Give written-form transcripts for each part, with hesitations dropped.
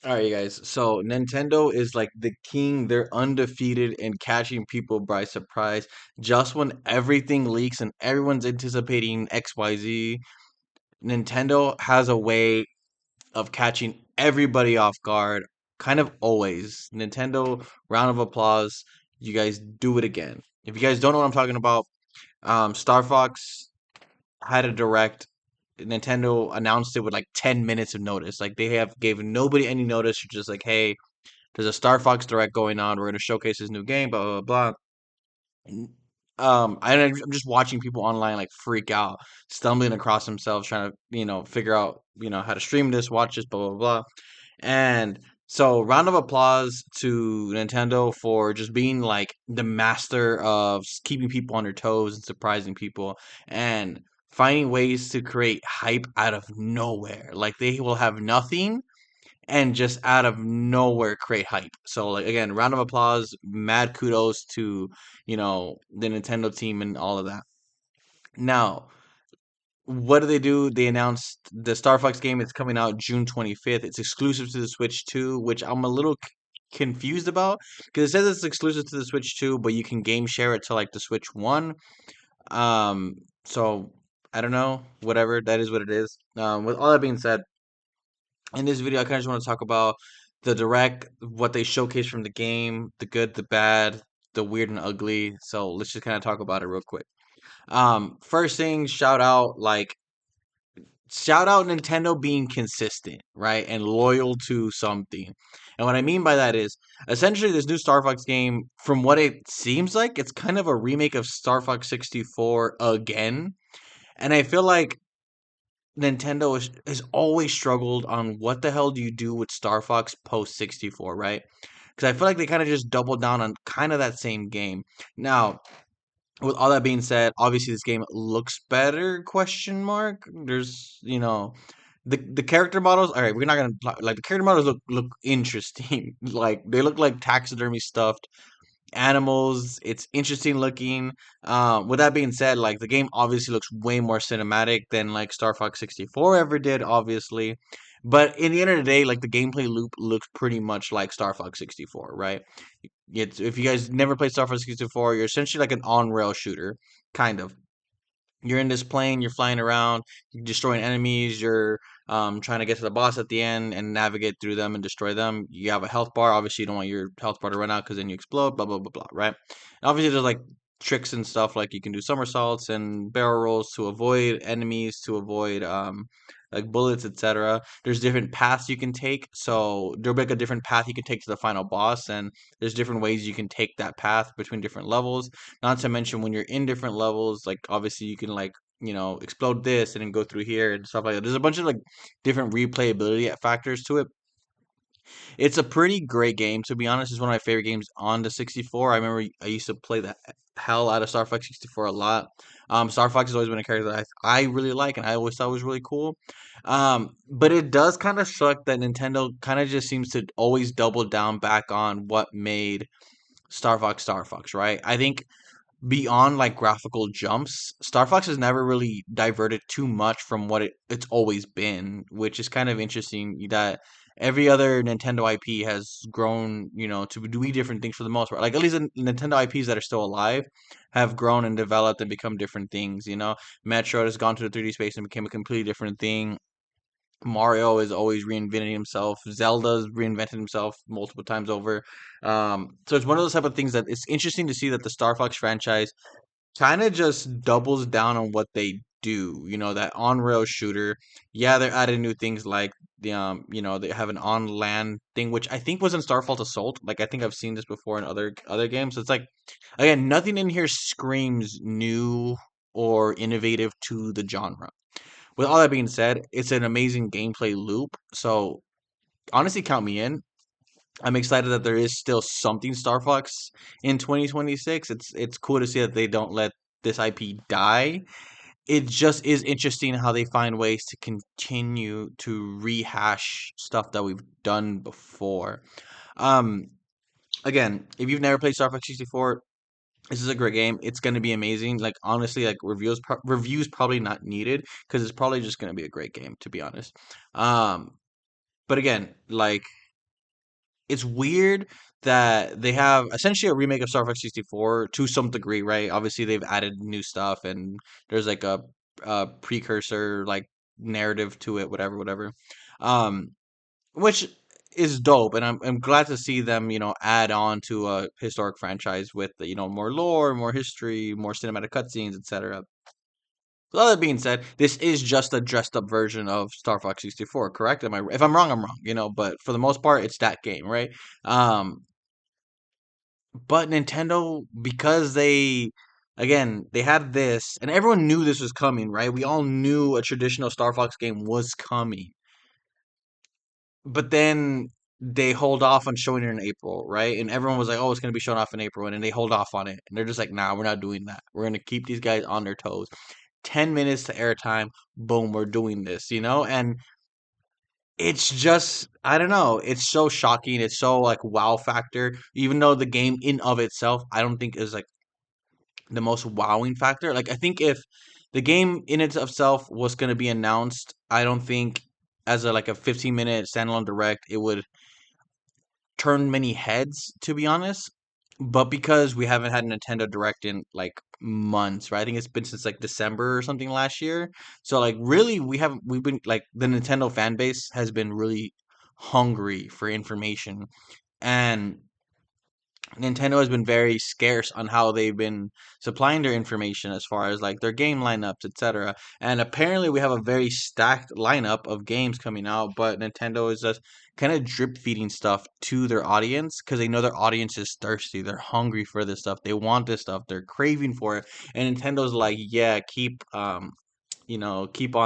All right, you guys. So Nintendo is like the king. They're undefeated in catching people by surprise. Just when everything leaks and everyone's anticipating XYZ, Nintendo has a way of catching everybody off guard. Kind of always. Nintendo, round of applause. You guys do it again. If you guys don't know what I'm talking about, Star Fox had a direct. Nintendo announced it with like 10 minutes of notice. Like they have gave nobody any notice. You're just like, hey, there's a Star Fox Direct going on. We're going to showcase this new game, blah, blah, blah. I'm just watching people online like freak out, stumbling across themselves, trying to, figure out, how to stream this, watch this, blah, blah, blah. And so, round of applause to Nintendo for just being like the master of keeping people on their toes and surprising people and finding ways to create hype out of nowhere. Like, they will have nothing and just out of nowhere create hype. So like again, round of applause, mad kudos to, the Nintendo team and all of that. Now, what do they do? They announced the Star Fox game is coming out June 25th. It's exclusive to the Switch 2, which I'm a little confused about because it says it's exclusive to the Switch 2, but you can game share it to like the Switch 1. Um so I don't know, whatever, that is what it is. With all that being said, in this video, I kind of just want to talk about the direct, what they showcase from the game, the good, the bad, the weird and ugly. So let's just kind of talk about it real quick. First thing, shout out Nintendo being consistent, right, and loyal to something. And what I mean by that is essentially this new Star Fox game. From what it seems like, it's kind of a remake of Star Fox 64 again. And I feel like Nintendo has always struggled on what the hell do you do with Star Fox post 64, right? Because I feel like they kind of just doubled down on kind of that same game. Now, with all that being said, obviously this game looks better? Question mark. There's, the character models. All right, we're not gonna like the character models look interesting. Like they look like taxidermy stuffed animals. It's interesting looking. With that being said, like the game obviously looks way more cinematic than like Star Fox 64 ever did, obviously. But in the end of the day, like the gameplay loop looks pretty much like Star Fox 64, right? It's, if you guys never played Star Fox 64, you're essentially like an on-rail shooter, kind of. You're in this plane, you're flying around, you're destroying enemies, you're trying to get to the boss at the end and navigate through them and destroy them. You have a health bar. Obviously, you don't want your health bar to run out because then you explode, blah, blah, blah, blah, right? And obviously, there's like tricks and stuff like you can do somersaults and barrel rolls to avoid enemies, to avoid like bullets, etc. There's different paths you can take. So there'll be like a different path you can take to the final boss, and there's different ways you can take that path between different levels. Not to mention when you're in different levels, like obviously you can like explode this and then go through here and stuff like that. There's a bunch of like different replayability factors to it. It's a pretty great game, to be honest. It's one of my favorite games on the 64. I remember I used to play the hell out of Star Fox 64 a lot. Star Fox has always been a character that I really like and I always thought was really cool. But it does kind of suck that Nintendo kind of just seems to always double down back on what made Star Fox, right? I think beyond like graphical jumps, Star Fox has never really diverted too much from what it's always been, which is kind of interesting that every other Nintendo IP has grown, to do different things for the most part. Like at least the Nintendo IPs that are still alive have grown and developed and become different things, Metroid has gone to the 3D space and became a completely different thing. Mario is always reinventing himself. Zelda's reinvented himself multiple times over. So it's one of those type of things that it's interesting to see that the Star Fox franchise kind of just doubles down on what they do. That on rail shooter. Yeah, they're adding new things like they have an on land thing, which I think was in Starfall Assault. Like I think I've seen this before in other games. So it's like again, nothing in here screams new or innovative to the genre. With all that being said, it's an amazing gameplay loop. So honestly, count me in. I'm excited that there is still something Star Fox in 2026. It's cool to see that they don't let this IP die. It just is interesting how they find ways to continue to rehash stuff that we've done before. Um, Again, if you've never played Star Fox 64, this is a great game. It's going to be amazing. Like honestly, like reviews probably not needed because it's probably just going to be a great game, to be honest. Um, but again, like it's weird that they have essentially a remake of Star Fox 64 to some degree, right? Obviously, they've added new stuff, and there's like a precursor like narrative to it, whatever, whatever. Um, which is dope, and I'm glad to see them, add on to a historic franchise with more lore, more history, more cinematic cutscenes, etc. With all that being said, this is just a dressed up version of Star Fox 64, correct? If I'm wrong, I'm wrong, but for the most part, it's that game, right? Um, but Nintendo, because again, they had this, and everyone knew this was coming, right? We all knew a traditional Star Fox game was coming, but then they hold off on showing it in April, right? And everyone was like, "Oh, it's gonna be shown off in April," and then they hold off on it, and they're just like, "Nah, we're not doing that. We're gonna keep these guys on their toes." 10 minutes to airtime, boom, we're doing this. And it's just, I don't know, it's so shocking. It's so like wow factor, even though the game in of itself, I don't think is like the most wowing factor. Like, I think if the game in it of itself was going to be announced, I don't think as a like a 15-minute standalone direct, it would turn many heads, to be honest. But because we haven't had a Nintendo Direct in like months, right? I think it's been since like December or something last year. So like really we've been like the Nintendo fan base has been really hungry for information. And Nintendo has been very scarce on how they've been supplying their information as far as like their game lineups, etc. And apparently, we have a very stacked lineup of games coming out, but Nintendo is just kind of drip feeding stuff to their audience because they know their audience is thirsty. They're hungry for this stuff. They want this stuff. They're craving for it. And Nintendo's like, yeah, keep on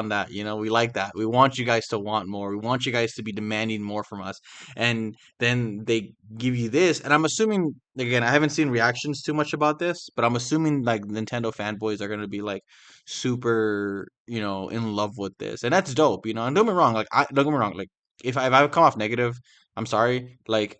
that. We like that. We want you guys to want more. We want you guys to be demanding more from us. And then they give you this. And I'm assuming, again, I haven't seen reactions too much about this, but I'm assuming like Nintendo fanboys are going to be like super, in love with this. And that's dope. And don't get me wrong, like if I come off negative, I'm sorry. Like,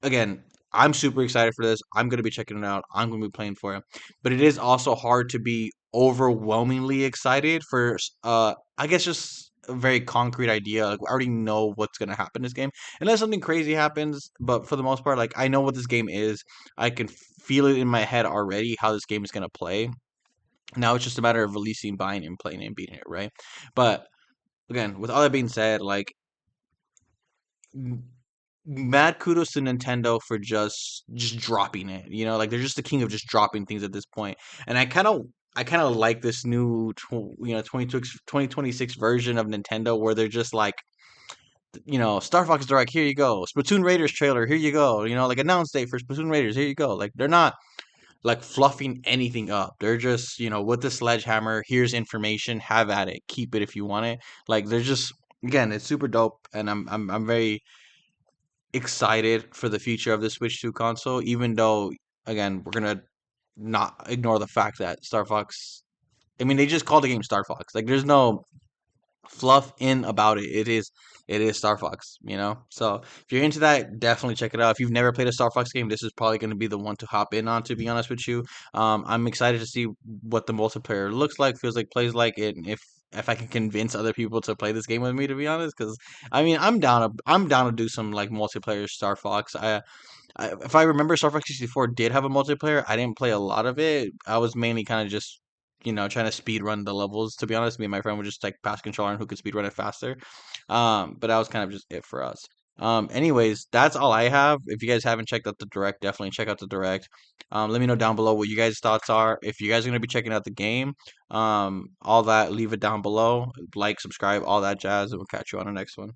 again, I'm super excited for this. I'm going to be checking it out. I'm going to be playing for it. But it is also hard to be overwhelmingly excited for I guess just a very concrete idea. Like, we already know what's gonna happen in this game. Unless something crazy happens, but for the most part, like I know what this game is. I can feel it in my head already how this game is gonna play. Now it's just a matter of releasing, buying, and playing and beating it, right? But again, with all that being said, like mad kudos to Nintendo for just dropping it. Like they're just the king of just dropping things at this point. And I kind of like this new 2026 version of Nintendo where they're just like, Star Fox Direct, here you go. Splatoon Raiders trailer, here you go. Like announce date for Splatoon Raiders, here you go. Like they're not like fluffing anything up. They're just, with the sledgehammer, here's information, have at it. Keep it if you want it. Like they're just, again, it's super dope and I'm very excited for the future of the Switch 2 console, even though, again, we're gonna not ignore the fact that Star Fox. I mean, they just called the game Star Fox. Like, there's no fluff in about it. It is Star Fox. So if you're into that, definitely check it out. If you've never played a Star Fox game, this is probably going to be the one to hop in on. To be honest with you, I'm excited to see what the multiplayer looks like, feels like, plays like it, and if I can convince other people to play this game with me. To be honest, because I mean, I'm down to do some like multiplayer Star Fox. If I remember, Star Fox 64 did have a multiplayer. I didn't play a lot of it. I was mainly kind of just, trying to speed run the levels. To be honest, me and my friend would just like pass controller and who could speed run it faster. But that was kind of just it for us. Anyways, that's all I have. If you guys haven't checked out the direct, definitely check out the direct. Let me know down below what you guys' thoughts are. If you guys are gonna be checking out the game, all that, leave it down below. Like, subscribe, all that jazz, and we'll catch you on the next one.